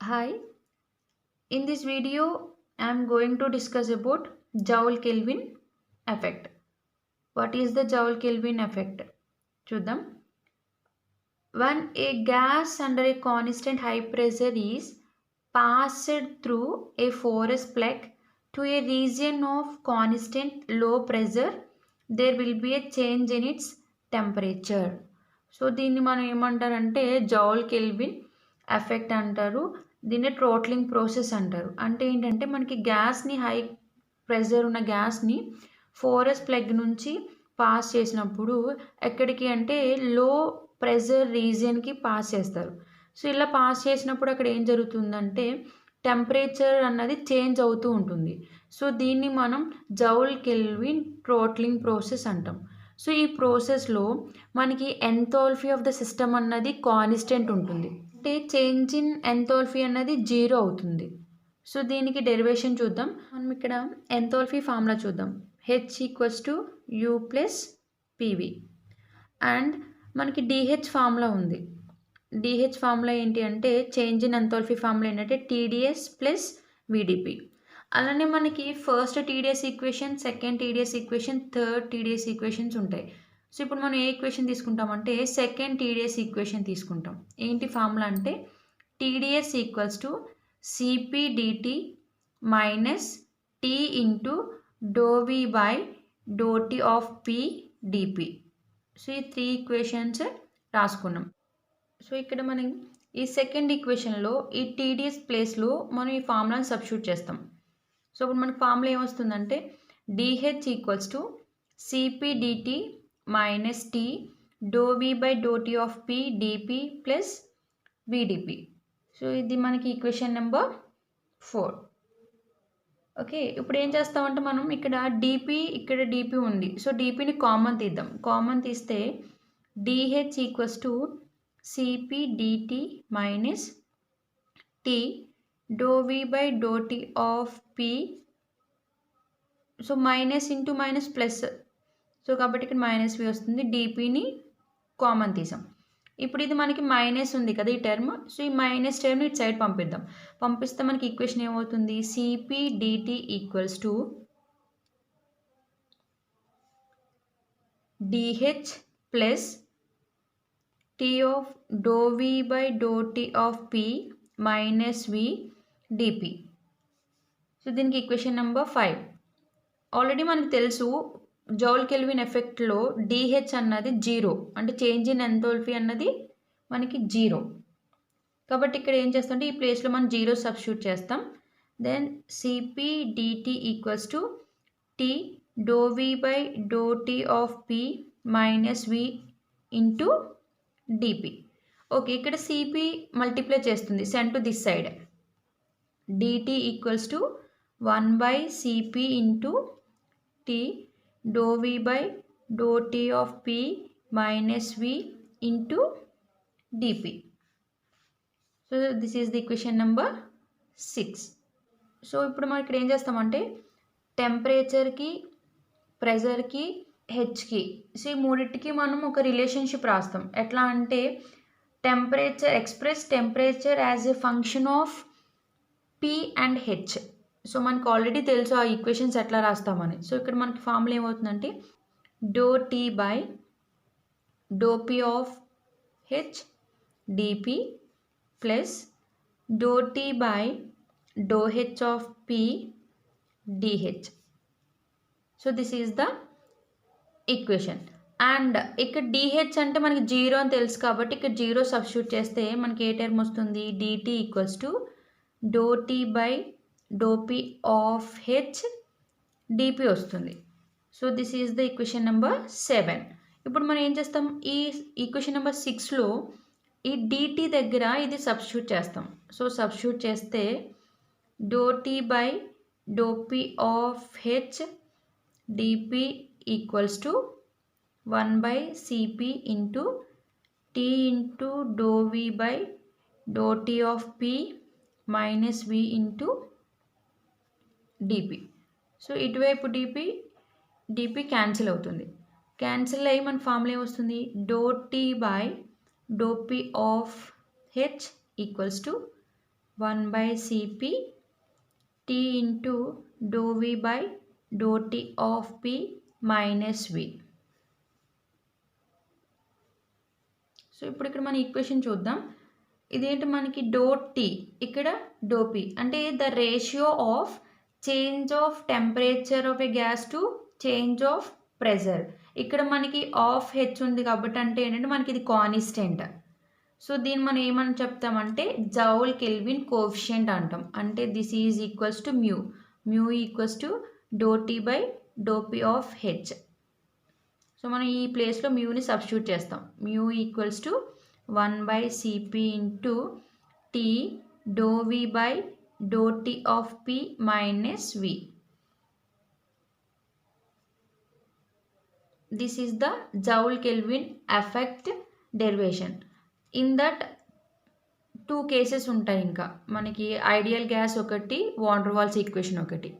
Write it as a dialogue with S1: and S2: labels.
S1: Hi, in this video I am going to discuss about Joule-Kelvin effect. What is the Joule-Kelvin effect? చూద్దాం. When a gas under a constant high pressure is passed through a porous plug to a region of constant low pressure, there will be a change in its temperature. So దీన్ని మనం ఏమంటారంటే joule kelvin effect అంటారు. దీన్ని ట్రోట్లింగ్ process అంటారు. అంటే ఏంటంటే మనకి గ్యాస్ని హై ప్రెషర్ ఉన్న గ్యాస్ని ఫోరస్ ప్లగ్ నుంచి పాస్ చేసినప్పుడు ఎక్కడికి అంటే లో ప్రెషర్ రీజియన్కి పాస్ చేస్తారు. సో ఇలా పాస్ చేసినప్పుడు అక్కడ ఏం జరుగుతుందంటే టెంపరేచర్ అన్నది చేంజ్ అవుతూ ఉంటుంది. సో దీన్ని మనం జౌల్ కెల్విన్ ట్రోట్లింగ్ ప్రాసెస్ అంటాం. సో ఈ ప్రాసెస్లో మనకి ఎంథాల్పీ ఆఫ్ ద సిస్టమ్ అన్నది కాన్స్టెంట్ ఉంటుంది. అంటే చేంజ్ ఇన్ ఎంథాల్పీ అన్నది జీరో అవుతుంది. సో దీనికి డెరివేషన్ చూద్దాం. మనం ఇక్కడ ఎంథాల్పీ ఫార్ములా చూద్దాం. H = U + PV అండ్ మనకి DH ఫార్ములా ఉంది. DH ఫార్ములా ఏంటి అంటే చేంజ్ ఇన్ ఎంథాల్పీ ఫార్ములా ఏంటంటే TdS + VdP. అలానే మనకి first TdS equation, second TdS equation, third TdS equations ఉంటాయి. సో ఇప్పుడు మనం ఏ ఈక్వేషన్ తీసుకుంటామంటే సెకండ్ TdS ఈక్వేషన్ తీసుకుంటాం. ఏంటి ఫార్ములా అంటే TdS = Cp dt - T × dV/dt of P dP. So ఈ 3 ఈక్వేషన్స్ రాసుకున్నాం. సో ఇక్కడ మనం ఈ సెకండ్ ఈక్వేషన్లో ఈ TdS ప్లేస్లో మనం ఈ ఫార్ములాని సబ్స్టిట్యూట్ చేస్తాం. సో ఇప్పుడు మనకి ఫార్ములా ఏమొస్తుందంటే DH = Cp dt - T dV/dt of P dP + VdP. So ఇది మనకి ఈక్వేషన్ నెంబర్ 4. ఓకే, ఇప్పుడు ఏం చేస్తామంటే మనం ఇక్కడ డిపి ఇక్కడ డిపి ఉంది. సో డిపిని కామన్ తీద్దాం. కామన్ తీస్తే DH = Cp dt - T dV/dt of P. So minus into minus plus. So కాబట్టి ఇక్కడ -V వస్తుంది. డిపిని కామన్ తీసాం. ఇప్పుడు ఇది మనకి మైనస్ ఉంది కదా ఈ టర్మ్. సో ఈ మైనస్ టర్మ్ ఇటు సైడ్ పంపిద్దాం. పంపిస్తే మనకి ఈక్వేషన్ ఏమవుతుంది? Cp dt = DH + T of dV/dt of P - V dP. So దీనికి ఈక్వేషన్ నెంబర్ 5. ఆల్రెడీ మనకు తెలుసు జౌల్ కెల్విన్ ఎఫెక్ట్లో DH అన్నది 0, అంటే చేంజ్ ఇన్ ఎంథాల్పీ అన్నది మనకి 0. కాబట్టి ఇక్కడ ఏం చేస్తామంటే ఈ ప్లేస్లో మనం 0 సబ్స్టిట్యూట్ చేస్తాం. Then Cp dt = T dV/dt of P - V × dP. Okay, ఇక్కడ Cp మల్టిప్లై చేస్తుంది send to this side. dt = 1/Cp × T dV/dt of P - V × dP. So this is the equation number 6. So ఇప్పుడు మనం ఇక్కడ ఏం చేస్తామంటే టెంపరేచర్కి, ప్రెజర్కి, హెచ్కి, so ఈ మూడింటికి మనం ఒక రిలేషన్షిప్ రాస్తాం. ఎట్లా అంటే temperature as a function of P and H. So మనకు ఆల్రెడీ తెలుసు ఆ ఈక్వేషన్స్ ఎట్లా రాస్తామని. సో ఇక్కడ మనకి ఫార్ములా ఏమవుతుందంటే ∂T/∂P of H dP + ∂T/∂H of P dH. So this is the equation. And ఇక్కడ DH అంటే మనకి 0 అని తెలుసు కాబట్టి ఇక్కడ 0 సబ్స్టిట్యూట్ చేస్తే మనకి ఏ టర్మ్ వస్తుంది? dt = ∂T/∂P of H dP వస్తుంది. So this is the equation number 7. ఇప్పుడు మనం ఏం చేస్తాం? ఈ ఈక్వేషన్ నెంబర్ 6లో ఈ dt దగ్గర ఇది సబ్స్టిట్యూట్ చేస్తాం. సో సబ్స్టిట్యూట్ చేస్తే ∂T/∂P of H dP = 1/Cp × T × dV/dt of P - V × dP. So ఇటువైపు dP క్యాన్సిల్ అవుతుంది. క్యాన్సిల్ అయ్యి మన ఫార్ములా ఏమొస్తుంది? ∂T/∂P of H = 1 by Cp T into dou V by dou T of P minus V. So ఇప్పుడు ఇక్కడ మన equation చూద్దాం. ఇదేంటి మనకి డో టీ, ఇక్కడ డో పీ, అంటే the ratio of change of temperature of A gas to change of pressure. ఇక్కడ మనకి ఆఫ్ హెచ్ ఉంది కాబట్టి అంటే ఏంటంటే మనకి ఇది కాన్స్టెంట్. సో దీన్ని మనం ఏమని చెప్తామంటే జౌల్ కెల్విన్ కోఎఫిషియంట్ అంటాం. అంటే this is equals to mu. Mu equals to do T by do P of H. So మనం ఈ ప్లేస్లో మ్యూని సబ్స్టిట్యూట్ చేస్తాం. Mu equals to 1 by Cp into T dou V by dou T of P minus V. This is the Joule Kelvin effect derivation. In that 2 cases ఉంటాయి. ఇంకా మనకి ideal gas ఒకటి, van der Waals equation ఒకటి.